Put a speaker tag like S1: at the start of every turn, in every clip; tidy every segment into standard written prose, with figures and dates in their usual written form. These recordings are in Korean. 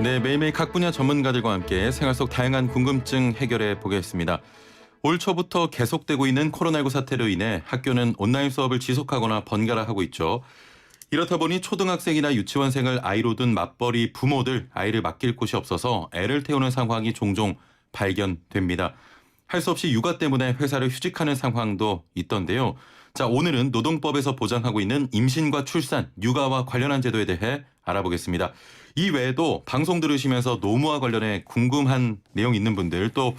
S1: 네, 매일매일 각 분야 전문가들과 함께 생활 속 다양한 궁금증 해결해 보겠습니다. 올 초부터 계속되고 있는 코로나19 사태로 인해 학교는 온라인 수업을 지속하거나 번갈아 하고 있죠. 이렇다 보니 초등학생이나 유치원생을 아이로 둔 맞벌이 부모들 아이를 맡길 곳이 없어서 애를 태우는 상황이 종종 발견됩니다. 할 수 없이 육아 때문에 회사를 휴직하는 상황도 있던데요. 자, 오늘은 노동법에서 보장하고 있는 임신과 출산, 육아와 관련한 제도에 대해 알아보겠습니다. 이 외에도 방송 들으시면서 노무와 관련해 궁금한 내용 있는 분들 또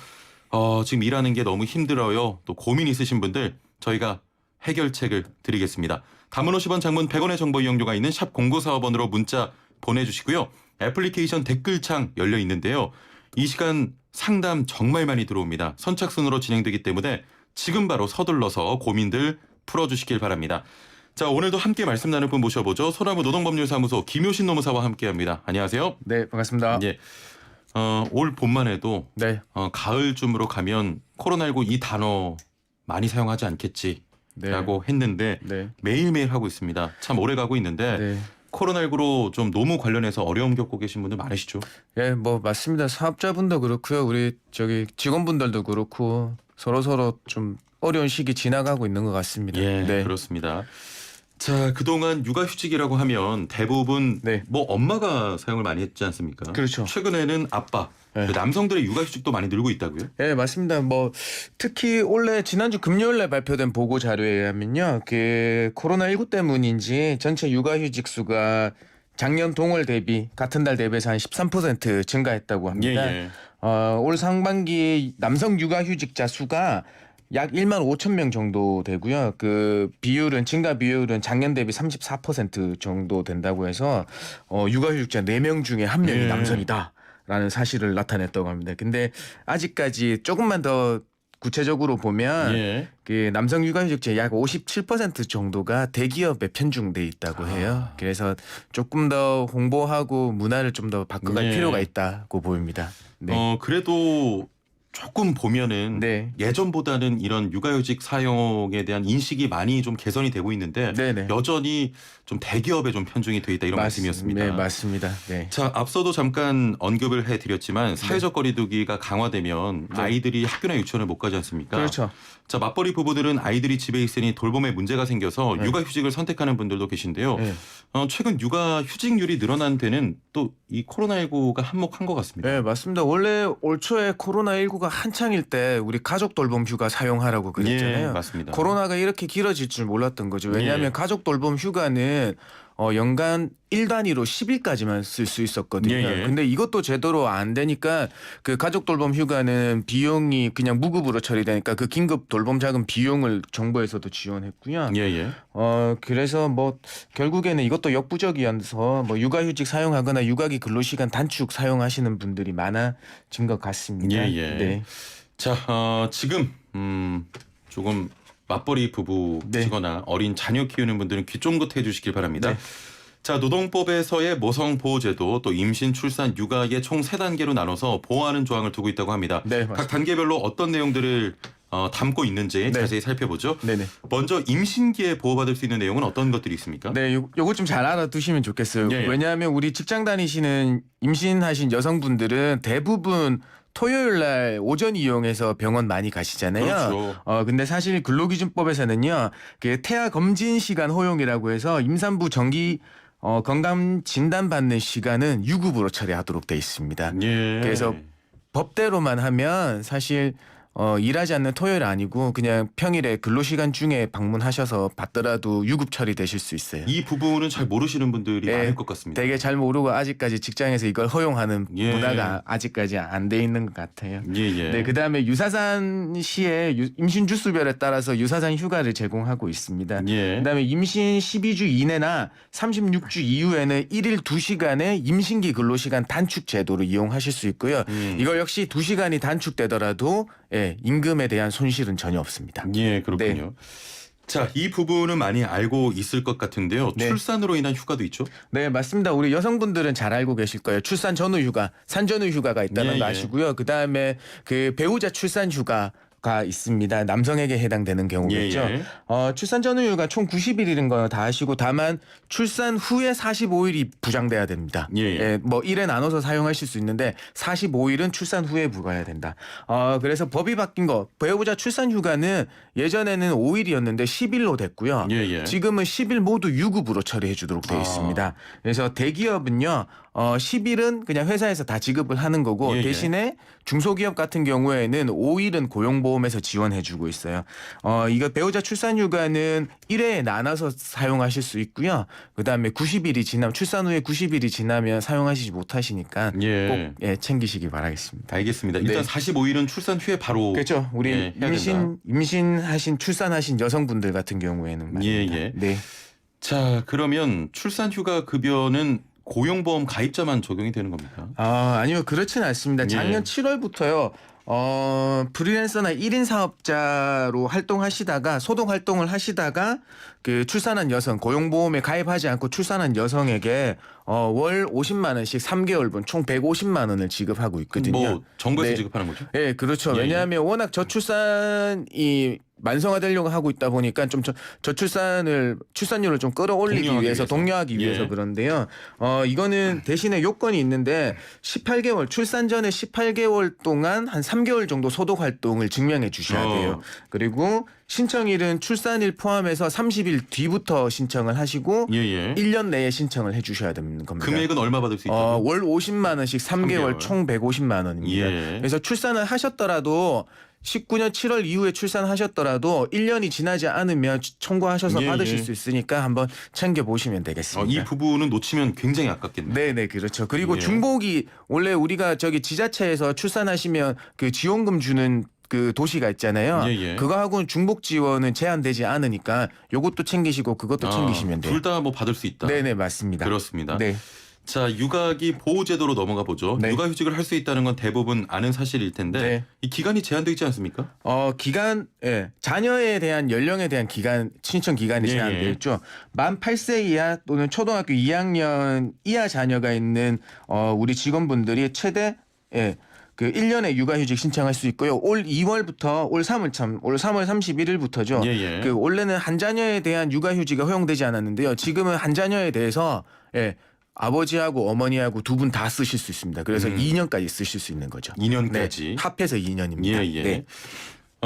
S1: 지금 일하는 게 너무 힘들어요. 또 고민 있으신 분들 저희가 해결책을 드리겠습니다. 단문 50원, 장문 100원의 정보 이용료가 있는 샵 0945번으로 문자 보내주시고요. 애플리케이션 댓글창 열려 있는데요. 이 시간 상담 정말 많이 들어옵니다. 선착순으로 진행되기 때문에 지금 바로 서둘러서 고민들 풀어주시길 바랍니다. 자, 오늘도 함께 말씀 나눌 분 모셔보죠. 소나무 노동법률사무소 김효신 노무사와 함께합니다. 안녕하세요.
S2: 네, 반갑습니다.
S1: 예, 올 봄만 해도
S2: 네,
S1: 가을쯤으로 가면 코로나19 이 단어 많이 사용하지 않겠지라고 했는데
S2: 네,
S1: 매일매일 하고 있습니다. 참 오래 가고 있는데
S2: 네.
S1: 코로나19로 좀 노무 관련해서 어려움 겪고 계신 분들 많으시죠?
S2: 예, 뭐 맞습니다. 사업자분도 그렇고요. 우리 직원분들도 그렇고 서로 좀 어려운 시기 지나가고 있는 것 같습니다.
S1: 예,
S2: 네.
S1: 그렇습니다. 자, 그동안 육아휴직이라고 하면 대부분
S2: 네.
S1: 뭐 엄마가 사용을 많이 했지 않습니까?
S2: 그렇죠.
S1: 최근에는 아빠,
S2: 네.
S1: 남성들의 육아휴직도 많이 늘고 있다고요?
S2: 예, 맞습니다. 뭐 특히 원래 지난주 금요일에 발표된 보고 자료에 의하면요, 그 코로나19 때문인지 전체 육아휴직 수가 작년 동월 대비 같은 달 대비해서 한 13% 증가했다고 합니다.
S1: 예.
S2: 올 상반기 남성 육아휴직자 수가 약 1만 5천 명 정도 되고요. 그 비율은 증가 비율은 작년 대비 34% 정도 된다고 해서 육아휴직자 4명 중에 1명이
S1: 예.
S2: 남성이다라는 사실을 나타냈다고 합니다. 근데 아직까지 조금만 더 구체적으로 보면
S1: 예.
S2: 그 남성 육아휴직자 약 57% 정도가 대기업에 편중돼 있다고 해요. 그래서 조금 더 홍보하고 문화를 좀 더 바꿔갈
S1: 예.
S2: 필요가 있다고 보입니다. 네.
S1: 그래도 조금 보면은
S2: 네.
S1: 예전보다는 이런 육아휴직 사용에 대한 인식이 많이 좀 개선이 되고 있는데
S2: 네네.
S1: 여전히 좀 대기업에 좀 편중이 돼 있다 이런 말씀이었습니다.
S2: 네, 맞습니다. 네.
S1: 자, 앞서도 잠깐 언급을 해드렸지만 사회적 거리두기가 강화되면
S2: 네.
S1: 아이들이 학교나 유치원을 못 가지 않습니까?
S2: 그렇죠.
S1: 자, 맞벌이 부부들은 아이들이 집에 있으니 돌봄에 문제가 생겨서
S2: 네.
S1: 육아휴직을 선택하는 분들도 계신데요.
S2: 네.
S1: 최근 육아휴직률이 늘어난 데는 또 이 코로나19가 한몫한 것 같습니다.
S2: 네, 맞습니다. 원래 올 초에 코로나19가 한창일 때 우리 가족 돌봄 휴가 사용하라고 그랬잖아요.
S1: 예, 맞습니다.
S2: 코로나가 이렇게 길어질 줄 몰랐던 거죠. 왜냐하면
S1: 예.
S2: 가족 돌봄 휴가는 연간 1단위로 10일까지만 쓸 수 있었거든요.
S1: 예.
S2: 근데 이것도 제대로 안 되니까 그 가족 돌봄 휴가는 비용이 그냥 무급으로 처리되니까 그 긴급 돌봄 자금 비용을 정부에서도 지원했고요.
S1: 예.
S2: 그래서 뭐 결국에는 이것도 역부족이어서 뭐 육아휴직 사용하거나 육아기 근로시간 단축 사용하시는 분들이 많아진 것 같습니다.
S1: 예.
S2: 네.
S1: 자, 지금 조금 맞벌이 부부시거나 어린 자녀 키우는 분들은 귀 쫑긋 해주시길 바랍니다.
S2: 네.
S1: 자, 노동법에서의 모성보호제도 또 임신, 출산, 육아의 총 3단계로 나눠서 보호하는 조항을 두고 있다고 합니다.
S2: 네,
S1: 각
S2: 맞습니다.
S1: 단계별로 어떤 내용들을 담고 있는지
S2: 네.
S1: 자세히 살펴보죠.
S2: 네네.
S1: 먼저 임신기에 보호받을 수 있는 내용은 어떤 것들이 있습니까?
S2: 네, 요거 좀 잘 알아두시면 좋겠어요.
S1: 예.
S2: 왜냐하면 우리 직장 다니시는 임신하신 여성분들은 대부분 토요일 날 오전 이용해서 병원 많이 가시잖아요.
S1: 그렇죠.
S2: 근데 사실 근로기준법에서는요, 그 태아 검진 시간 허용이라고 해서 임산부 정기 건강 진단 받는 시간은 유급으로 처리하도록 돼 있습니다.
S1: 예.
S2: 그래서 법대로만 하면 사실 일하지 않는 토요일 아니고 그냥 평일에 근로시간 중에 방문하셔서 받더라도 유급 처리되실 수 있어요.
S1: 이 부분은 잘 모르시는 분들이
S2: 예,
S1: 많을 것 같습니다.
S2: 되게 잘 모르고 아직까지 직장에서 이걸 허용하는
S1: 예.
S2: 문화가 아직까지 안 돼 있는 것 같아요.
S1: 예.
S2: 네, 그다음에 유사산 시에 임신 주수별에 따라서 유사산 휴가를 제공하고 있습니다.
S1: 예.
S2: 그다음에 임신 12주 이내나 36주 이후에는 1일 2시간의 임신기 근로시간 단축 제도를 이용하실 수 있고요. 이걸 역시 2시간이 단축되더라도 임금에 대한 손실은 전혀 없습니다.
S1: 예, 그렇군요. 자, 이 부분은 많이 알고 있을 것 같은데요.
S2: 네.
S1: 출산으로 인한 휴가도 있죠?
S2: 네, 맞습니다. 우리 여성분들은 잘 알고 계실 거예요. 출산 전후 휴가, 산전후 휴가가 있다는
S1: 예,
S2: 거
S1: 예.
S2: 아시고요. 그다음에 그 배우자 출산 휴가 경우가 있습니다. 남성에게 해당되는 경우겠죠.
S1: 예.
S2: 출산 전후휴가 총 90일인 거 다 아시고 다만 출산 후에 45일이 부장돼야 됩니다.
S1: 예.
S2: 뭐 일에 나눠서 사용하실 수 있는데 45일은 출산 후에 부과해야 된다. 그래서 법이 바뀐 거 배우자 출산 휴가는 예전에는 5일이었는데 10일로 됐고요.
S1: 예.
S2: 지금은 10일 모두 유급으로 처리해 주도록 되어 있습니다. 그래서 대기업은요. 10일은 그냥 회사에서 다 지급을 하는 거고
S1: 예.
S2: 대신에 중소기업 같은 경우에는 5일은 고용보험에서 지원해 주고 있어요. 이거 배우자 출산휴가는 1회에 나눠서 사용하실 수 있고요. 그다음에 90일이 지나면 출산 후에 90일이 지나면 사용하시지 못하시니까
S1: 예.
S2: 꼭 챙기시기 바라겠습니다.
S1: 알겠습니다. 일단
S2: 네.
S1: 45일은 출산 후에 바로
S2: 그렇죠. 우리
S1: 해야 된다.
S2: 임신하신 출산하신 여성분들 같은 경우에는 말입니다.
S1: 예.
S2: 네.
S1: 자, 그러면 출산휴가 급여는 고용보험 가입자만 적용이 되는 겁니까?
S2: 아니요. 그렇지는 않습니다. 작년
S1: 예.
S2: 7월부터요. 프리랜서나 1인 사업자로 활동하시다가 소동 활동을 하시다가 그 출산한 여성 고용보험에 가입하지 않고 출산한 여성에게 월 50만 원씩 3개월분 총 150만 원을 지급하고 있거든요.
S1: 뭐 정부에서
S2: 네.
S1: 지급하는 거죠?
S2: 네, 그렇죠.
S1: 예.
S2: 왜냐하면 워낙 저출산이 만성화되려고 하고 있다 보니까 좀 출산율을 좀 끌어올리기
S1: 독려하기
S2: 위해서
S1: 위해서.
S2: 독려하기 위해서
S1: 예.
S2: 그런데요. 이거는 대신에 요건이 있는데 18개월 출산 전에 18개월 동안 한 3개월 정도 소독 활동을 증명해 주셔야 돼요. 그리고 신청일은 출산일 포함해서 30일 뒤부터 신청을 하시고
S1: 예.
S2: 1년 내에 신청을 해 주셔야 되는 겁니다.
S1: 금액은 얼마 받을 수 있죠?
S2: 월 50만 원씩 3개월
S1: 3개월.
S2: 총 150만 원입니다.
S1: 예.
S2: 그래서 출산을 하셨더라도 19년 7월 이후에 출산하셨더라도 1년이 지나지 않으면 청구하셔서
S1: 예,
S2: 받으실
S1: 예.
S2: 수 있으니까 한번 챙겨 보시면 되겠습니다.
S1: 이 부분은 놓치면 굉장히 아깝겠네요.
S2: 네네 그렇죠. 그리고
S1: 예.
S2: 중복이 원래 우리가 지자체에서 출산하시면 그 지원금 주는 그 도시가 있잖아요.
S1: 예.
S2: 그거하고는 중복 지원은 제한되지 않으니까 요것도 챙기시고 그것도 챙기시면 돼요.
S1: 둘 다 뭐 받을 수 있다.
S2: 네네 맞습니다.
S1: 그렇습니다.
S2: 네.
S1: 자, 육아기 보호제도로 넘어가 보죠.
S2: 네.
S1: 육아휴직을 할 수 있다는 건 대부분 아는 사실일 텐데
S2: 네.
S1: 이 기간이 제한되어 있지 않습니까?
S2: 자녀에 대한 연령에 대한 신청 기간이
S1: 예,
S2: 제한되어
S1: 예.
S2: 있죠. 만 8세 이하 또는 초등학교 2학년 이하 자녀가 있는 우리 직원분들이 최대 그 1년의 육아휴직 신청할 수 있고요. 올 2월부터 올 3월 31일부터죠.
S1: 예.
S2: 그 원래는 한 자녀에 대한 육아휴직이 허용되지 않았는데요. 지금은 한 자녀에 대해서 아버지하고 어머니하고 두 분 다 쓰실 수 있습니다. 그래서 2년까지 쓰실 수 있는 거죠.
S1: 2년까지.
S2: 네, 합해서 2년입니다.
S1: 예.
S2: 네.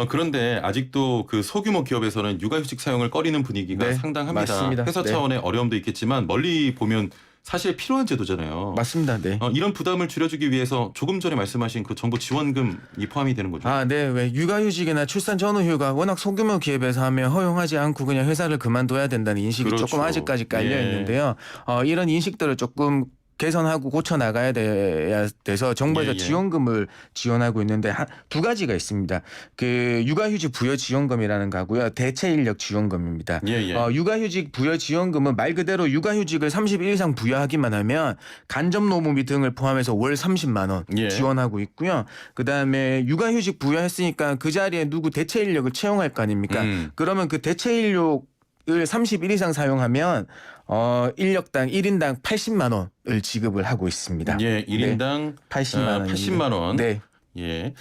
S1: 그런데 아직도 그 소규모 기업에서는 육아휴직 사용을 꺼리는 분위기가
S2: 네,
S1: 상당합니다.
S2: 맞습니다.
S1: 회사
S2: 네.
S1: 차원의 어려움도 있겠지만 멀리 보면 사실 필요한 제도잖아요.
S2: 맞습니다. 네.
S1: 이런 부담을 줄여주기 위해서 조금 전에 말씀하신 그 정부 지원금이 포함이 되는 거죠.
S2: 네. 왜 육아휴직이나 출산 전후휴가 워낙 소규모 기업에서 하면 허용하지 않고 그냥 회사를 그만둬야 된다는 인식이
S1: 그렇죠.
S2: 조금 아직까지 깔려
S1: 예.
S2: 있는데요. 이런 인식들을 조금 개선하고 고쳐 나가야 돼서 정부에서
S1: 예.
S2: 지원금을 지원하고 있는데 두 가지가 있습니다. 그 육아휴직 부여 지원금이라는 거고요. 대체 인력 지원금입니다.
S1: 예.
S2: 육아휴직 부여 지원금은 말 그대로 육아휴직을 30일 이상 부여하기만 하면 간접 노무비 등을 포함해서 월 30만 원
S1: 예.
S2: 지원하고 있고요. 그다음에 육아휴직 부여했으니까 그 자리에 누구 대체 인력을 채용할 거 아닙니까? 그러면 그 대체 인력을 30일 이상 사용하면 인력당 1인당 80만 원을 지급을 하고 있습니다.
S1: 예, 1인당
S2: 80만 원.
S1: 80만 원.
S2: 네.
S1: 예.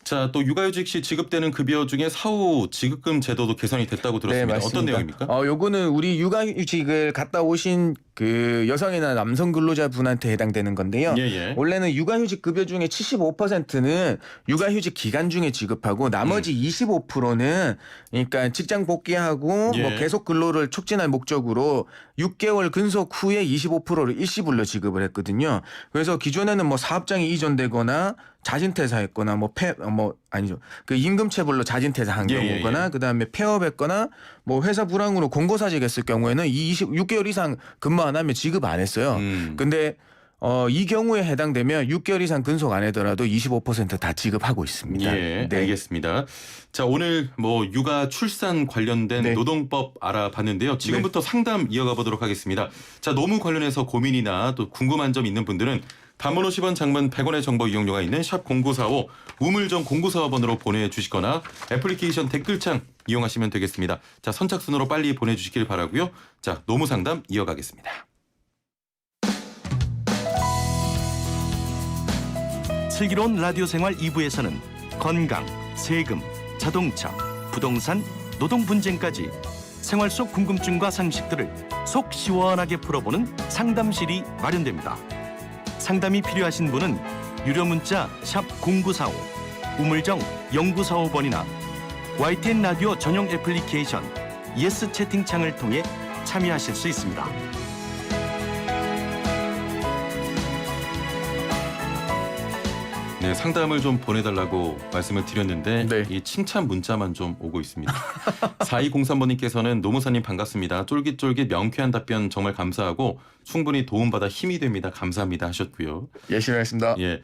S1: 자, 또 육아휴직 시 지급되는 급여 중에 사후 지급금 제도도 개선이 됐다고 들었습니다.
S2: 맞습니다.
S1: 어떤 내용입니까?
S2: 요거는 우리 육아휴직을 갔다 오신 그 여성이나 남성 근로자분한테 해당되는 건데요.
S1: 예.
S2: 원래는 육아휴직 급여 중에 75%는 육아휴직 기간 중에 지급하고 나머지 25%는 그러니까 직장 복귀하고
S1: 예.
S2: 뭐 계속 근로를 촉진할 목적으로 6개월 근속 후에 25%를 일시불로 지급을 했거든요. 그래서 기존에는 뭐 사업장이 이전되거나 자진퇴사했거나 그 임금체불로 자진퇴사한
S1: 예.
S2: 경우거나 그다음에 폐업했거나 뭐 회사 불황으로 공고사직했을 경우에는 6개월 이상 근무 안 하면 지급 안 했어요. 근데 이 경우에 해당되면 6개월 이상 근속 안 하더라도 25% 다 지급하고 있습니다.
S1: 예,
S2: 네.
S1: 알겠습니다. 자, 오늘 뭐 육아 출산 관련된
S2: 네.
S1: 노동법 알아봤는데요. 지금부터 상담 이어가 보도록 하겠습니다. 자, 노무 관련해서 고민이나 또 궁금한 점 있는 분들은 단문 50원, 장문 100원의 정보 이용료가 있는 샵 0945 우물정 0945번으로 보내주시거나 애플리케이션 댓글창 이용하시면 되겠습니다. 자, 선착순으로 빨리 보내주시길 바라고요. 자, 노무 상담 이어가겠습니다.
S3: 슬기로운 라디오 생활 2부에서는 건강, 세금, 자동차, 부동산, 노동 분쟁까지 생활 속 궁금증과 상식들을 속 시원하게 풀어보는 상담실이 마련됩니다. 상담이 필요하신 분은 유료 문자 샵 0945, 우물정 0945번이나 YTN 라디오 전용 애플리케이션 예스 채팅창을 통해 참여하실 수 있습니다.
S1: 네, 상담을 좀 보내달라고 말씀을 드렸는데
S2: 네.
S1: 이 칭찬 문자만 좀 오고 있습니다. 4203번님께서는 노무사님 반갑습니다. 쫄깃쫄깃 명쾌한 답변 정말 감사하고 충분히 도움받아 힘이 됩니다. 감사합니다 하셨고요.
S2: 열심히 하겠습니다.
S1: 예,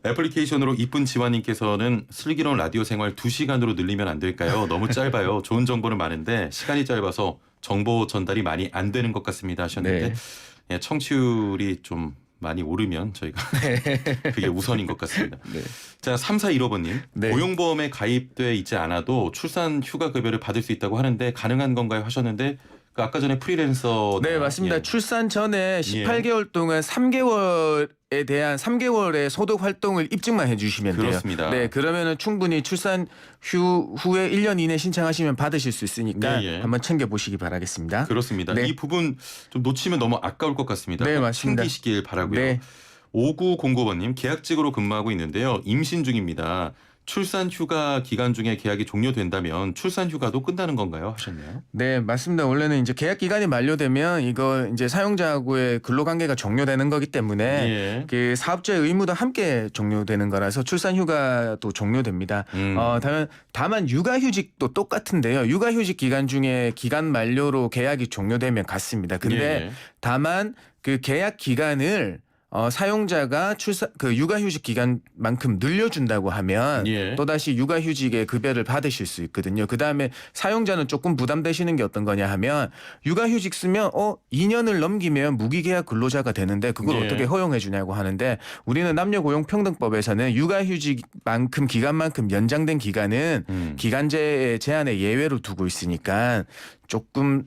S1: 애플리케이션으로 이쁜 지환님께서는 슬기로운 라디오 생활 2시간으로 늘리면 안 될까요? 너무 짧아요. 좋은 정보는 많은데 시간이 짧아서 정보 전달이 많이 안 되는 것 같습니다 하셨는데
S2: 네.
S1: 예, 청취율이 좀 많이 오르면 저희가 그게 우선인 것 같습니다.
S2: 네.
S1: 자, 3415번님.
S2: 네.
S1: 고용보험에 가입돼 있지 않아도 출산 휴가 급여를 받을 수 있다고 하는데 가능한 건가요 하셨는데 그 아까 전에 프리랜서
S2: 네, 맞습니다.
S1: 예.
S2: 출산 전에 18개월 동안 3개월에 대한 3개월의 소득 활동을 입증만 해주시면 돼요.
S1: 그렇습니다.
S2: 네, 그러면은 충분히 출산 후에 1년 이내 신청하시면 받으실 수 있으니까
S1: 예, 예.
S2: 한번 챙겨보시기 바라겠습니다.
S1: 그렇습니다.
S2: 네.
S1: 이 부분 좀 놓치면 너무 아까울 것 같습니다.
S2: 네,
S1: 꼭
S2: 맞습니다.
S1: 챙기시길 바라고요.
S2: 네.
S1: 5909번님 계약직으로 근무하고 있는데요. 임신 중입니다. 출산 휴가 기간 중에 계약이 종료된다면 출산 휴가도 끝나는 건가요? 하셨네요.
S2: 네, 맞습니다. 원래는 이제 계약 기간이 만료되면 이거 이제 사용자하고의 근로관계가 종료되는 거기 때문에
S1: 예.
S2: 그 사업자의 의무도 함께 종료되는 거라서 출산 휴가도 종료됩니다. 다만 육아휴직도 똑같은데요. 육아휴직 기간 중에 기간 만료로 계약이 종료되면 같습니다. 근데
S1: 예.
S2: 다만 그 계약 기간을 사용자가 그 육아휴직 기간만큼 늘려준다고 하면
S1: 예.
S2: 또다시 육아휴직의 급여를 받으실 수 있거든요. 그 다음에 사용자는 조금 부담되시는 게 어떤 거냐 하면 육아휴직 쓰면 2년을 넘기면 무기계약 근로자가 되는데 그걸
S1: 예.
S2: 어떻게 허용해 주냐고 하는데 우리는 남녀고용평등법에서는 육아휴직만큼 기간만큼 연장된 기간은 기간제 제한의 예외로 두고 있으니까 조금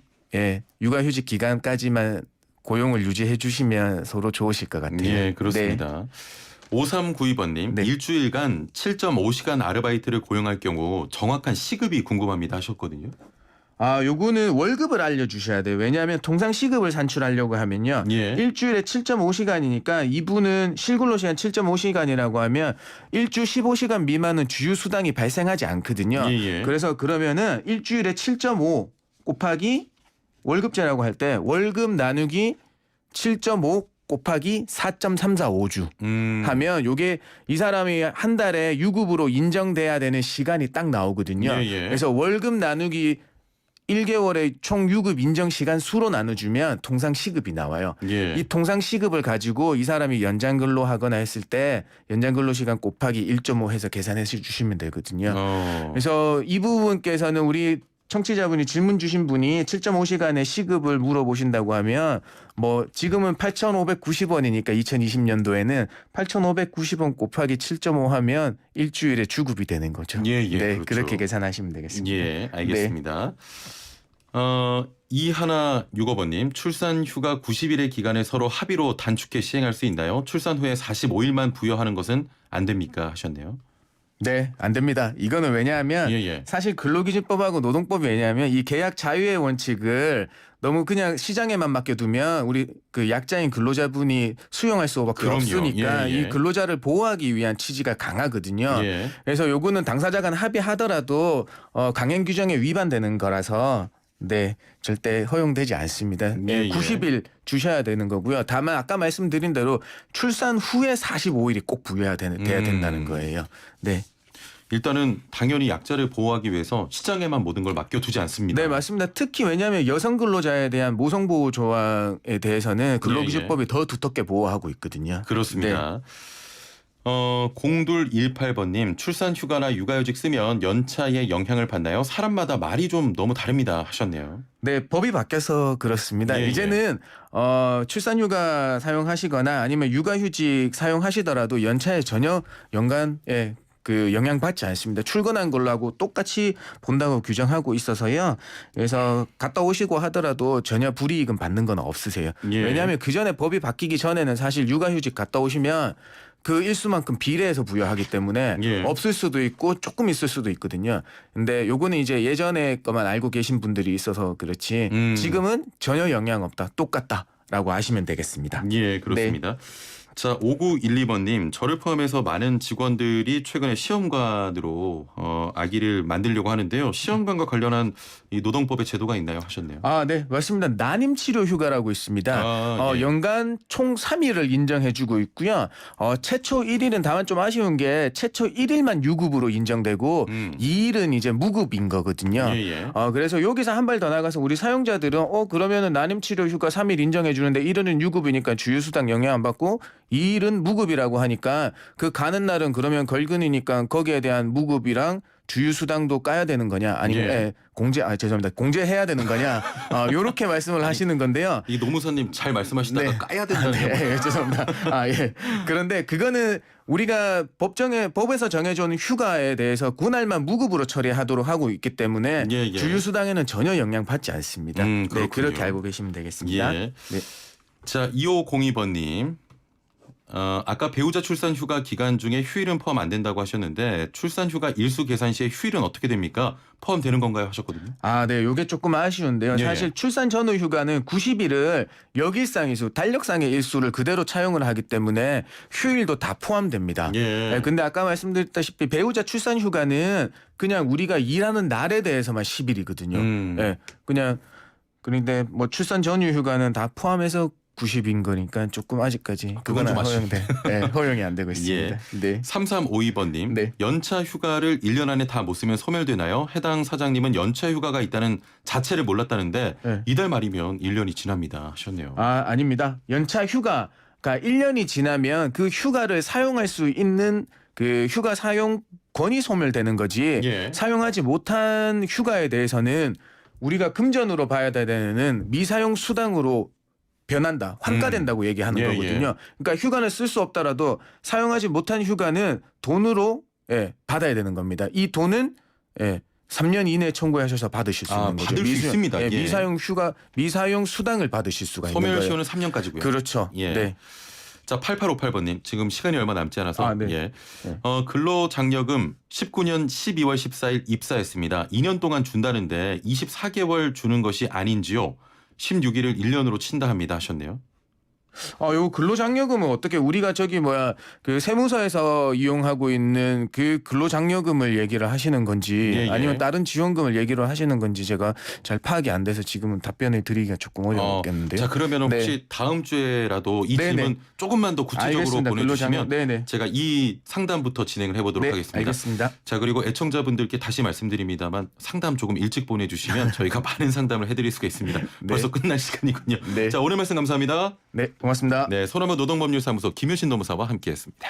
S2: 육아휴직 기간까지만 고용을 유지해 주시면 서로 좋으실 것 같아요.
S1: 예, 그렇습니다. 5392번님
S2: 네.
S1: 일주일간 7.5시간 아르바이트를 고용할 경우 정확한 시급이 궁금합니다 하셨거든요.
S2: 요거는 월급을 알려주셔야 돼요. 왜냐하면 통상 시급을 산출하려고 하면요.
S1: 예.
S2: 일주일에 7.5시간이니까 이분은 실근로시간 7.5시간이라고 하면 일주 15시간 미만은 주휴수당이 발생하지 않거든요.
S1: 예.
S2: 그래서 그러면은 일주일에 7.5 곱하기 월급제라고 할 때 월급 나누기 7.5 곱하기 4.345주 하면 요게 이 사람이 한 달에 유급으로 인정돼야 되는 시간이 딱 나오거든요.
S1: 예.
S2: 그래서 월급 나누기 1개월의 총 유급 인정 시간 수로 나눠주면 통상 시급이 나와요.
S1: 예.
S2: 이 통상 시급을 가지고 이 사람이 연장 근로하거나 했을 때 연장 근로 시간 곱하기 1.5 해서 계산해 주시면 되거든요. 그래서 이 부분께서는 우리 청취자분이 질문 주신 분이 7.5시간의 시급을 물어보신다고 하면 뭐 지금은 8,590원이니까 2020년도에는 8,590원 곱하기 7.5 하면 일주일에 주급이 되는 거죠.
S1: 예,
S2: 네,
S1: 그렇죠.
S2: 그렇게 계산하시면 되겠습니다.
S1: 예, 알겠습니다. 이하나 6호번님 출산 휴가 90일의 기간에 서로 합의로 단축해 시행할 수 있나요? 출산 후에 45일만 부여하는 것은 안 됩니까? 하셨네요.
S2: 네, 안 됩니다. 이거는 왜냐하면
S1: 예.
S2: 사실 근로기준법하고 노동법이 왜냐하면 이 계약 자유의 원칙을 너무 그냥 시장에만 맡겨두면 우리 그 약자인 근로자분이 수용할 수밖에
S1: 그럼요.
S2: 없으니까
S1: 예.
S2: 이 근로자를 보호하기 위한 취지가 강하거든요.
S1: 예.
S2: 그래서 요거는 당사자 간 합의하더라도 강행 규정에 위반되는 거라서 네, 절대 허용되지 않습니다.
S1: 예.
S2: 90일 주셔야 되는 거고요. 다만 아까 말씀드린 대로 출산 후에 45일이 꼭 부여해야 돼야 된다는 거예요. 네.
S1: 일단은 당연히 약자를 보호하기 위해서 시장에만 모든 걸 맡겨두지 않습니다.
S2: 네, 맞습니다. 특히 왜냐하면 여성 근로자에 대한 모성보호 조항에 대해서는 근로기준법이 더 두텁게 보호하고 있거든요.
S1: 그렇습니다. 0218번님 출산 휴가나 육아휴직 쓰면 연차에 영향을 받나요? 사람마다 말이 좀 너무 다릅니다 하셨네요.
S2: 네, 법이 바뀌어서 그렇습니다.
S1: 예.
S2: 이제는 출산휴가 사용하시거나 아니면 육아휴직 사용하시더라도 연차에 전혀 연간에 그 영향받지 않습니다. 출근한 걸로 하고 똑같이 본다고 규정하고 있어서요. 그래서 갔다 오시고 하더라도 전혀 불이익은 받는 건 없으세요.
S1: 예.
S2: 왜냐하면 그 전에 법이 바뀌기 전에는 사실 육아휴직 갔다 오시면 그 일수만큼 비례해서 부여하기 때문에
S1: 예.
S2: 없을 수도 있고 조금 있을 수도 있거든요. 근데 요거는 이제 예전에 것만 알고 계신 분들이 있어서 그렇지 지금은 전혀 영향 없다. 똑같다라고 아시면 되겠습니다.
S1: 예, 그렇습니다. 자, 5912번님, 저를 포함해서 많은 직원들이 최근에 시험관으로 아기를 만들려고 하는데요. 시험관과 관련한 이 노동법의 제도가 있나요? 하셨네요.
S2: 아, 네, 맞습니다. 난임 치료 휴가라고 있습니다.
S1: 아, 예.
S2: 연간 총 3일을 인정해주고 있고요. 최초 1일은 다만 좀 아쉬운 게 최초 1일만 유급으로 인정되고 2일은 이제 무급인 거거든요.
S1: 예, 예.
S2: 그래서 여기서 한 발 더 나가서 우리 사용자들은 그러면은 난임 치료 휴가 3일 인정해주는데 1일은 유급이니까 주휴수당 영향 안 받고 2일은 무급이라고 하니까 그 가는 날은 그러면 걸근이니까 거기에 대한 무급이랑 주휴수당도 까야 되는 거냐 아니면
S1: 예.
S2: 죄송합니다. 공제해야 되는 거냐 요렇게 말씀을 하시는 건데요.
S1: 이 노무사님 잘 말씀하시다가
S2: 네.
S1: 까야 된다는
S2: 네, 죄송합니다. 예. 그런데 그거는 우리가 법에서 정해준 휴가에 대해서 그날만 무급으로 처리하도록 하고 있기 때문에
S1: 예, 예.
S2: 주휴수당에는 전혀 영향받지 않습니다. 네,
S1: 그렇군요.
S2: 그렇게 알고 계시면 되겠습니다.
S1: 예.
S2: 네.
S1: 자, 2502번님. 아까 배우자 출산 휴가 기간 중에 휴일은 포함 안 된다고 하셨는데 출산 휴가 일수 계산 시에 휴일은 어떻게 됩니까? 포함되는 건가요? 하셨거든요.
S2: 네, 요게 조금 아쉬운데요.
S1: 예.
S2: 사실 출산 전후 휴가는 90일을 역일상의 수, 달력상의 일수를 그대로 차용을 하기 때문에 휴일도 다 포함됩니다.
S1: 예.
S2: 네, 근데 아까 말씀드렸다시피 배우자 출산 휴가는 그냥 우리가 일하는 날에 대해서만 10일이거든요. 예, 그냥 그런데 뭐 출산 전후 휴가는 다 포함해서 90인 거니까 조금 아직까지
S1: 그건 좀
S2: 허용이 안 되고 있습니다. 네.
S1: 3352번님.
S2: 네.
S1: 연차 휴가를 1년 안에 다 못 쓰면 소멸되나요? 해당 사장님은 연차 휴가가 있다는 자체를 몰랐다는데
S2: 네.
S1: 이달 말이면 1년이 지납니다. 하셨네요.
S2: 아닙니다. 연차 휴가가 1년이 지나면 그 휴가를 사용할 수 있는 그 휴가 사용권이 소멸되는 거지.
S1: 예.
S2: 사용하지 못한 휴가에 대해서는 우리가 금전으로 봐야 되는 미사용 수당으로 변한다. 환가된다고 얘기하는
S1: 예,
S2: 거거든요. 그러니까 휴가는 쓸 수 없더라도 사용하지 못한 휴가는 돈으로 받아야 되는 겁니다. 이 돈은 3년 이내에 청구하셔서 받으실 수 있는 거죠.
S1: 받을 수 있습니다. 예.
S2: 미사용 수당을 받으실 수가 있는 거예요.
S1: 소멸시효는 3년까지고요.
S2: 그렇죠.
S1: 예.
S2: 네.
S1: 자, 8858번님. 지금 시간이 얼마 남지 않아서.
S2: 네.
S1: 예.
S2: 네.
S1: 근로장려금 19년 12월 14일 입사했습니다. 2년 동안 준다는데 24개월 주는 것이 아닌지요. 16일을 1년으로 친다 합니다. 하셨네요.
S2: 요 근로장려금은 어떻게 우리가 그 세무서에서 이용하고 있는 그 근로장려금을 얘기를 하시는 건지
S1: 예, 예.
S2: 아니면 다른 지원금을 얘기를 하시는 건지 제가 잘 파악이 안 돼서 지금은 답변을 드리기가 조금 어렵겠는데요.
S1: 자, 그러면
S2: 네.
S1: 혹시 다음 주에라도 이
S2: 네네.
S1: 질문 조금만 더 구체적으로
S2: 알겠습니다.
S1: 보내주시면
S2: 네네.
S1: 제가 이 상담부터 진행을 해보도록
S2: 네,
S1: 하겠습니다.
S2: 알겠습니다.
S1: 자, 그리고 애청자분들께 다시 말씀드립니다만 상담 조금 일찍 보내주시면 저희가 많은 상담을 해드릴 수가 있습니다. 벌써 끝날 시간이군요.
S2: 네.
S1: 자, 오늘 말씀 감사합니다.
S2: 네, 고맙습니다.
S1: 네, 소나무 노동법률사무소 김효신 노무사와 함께했습니다.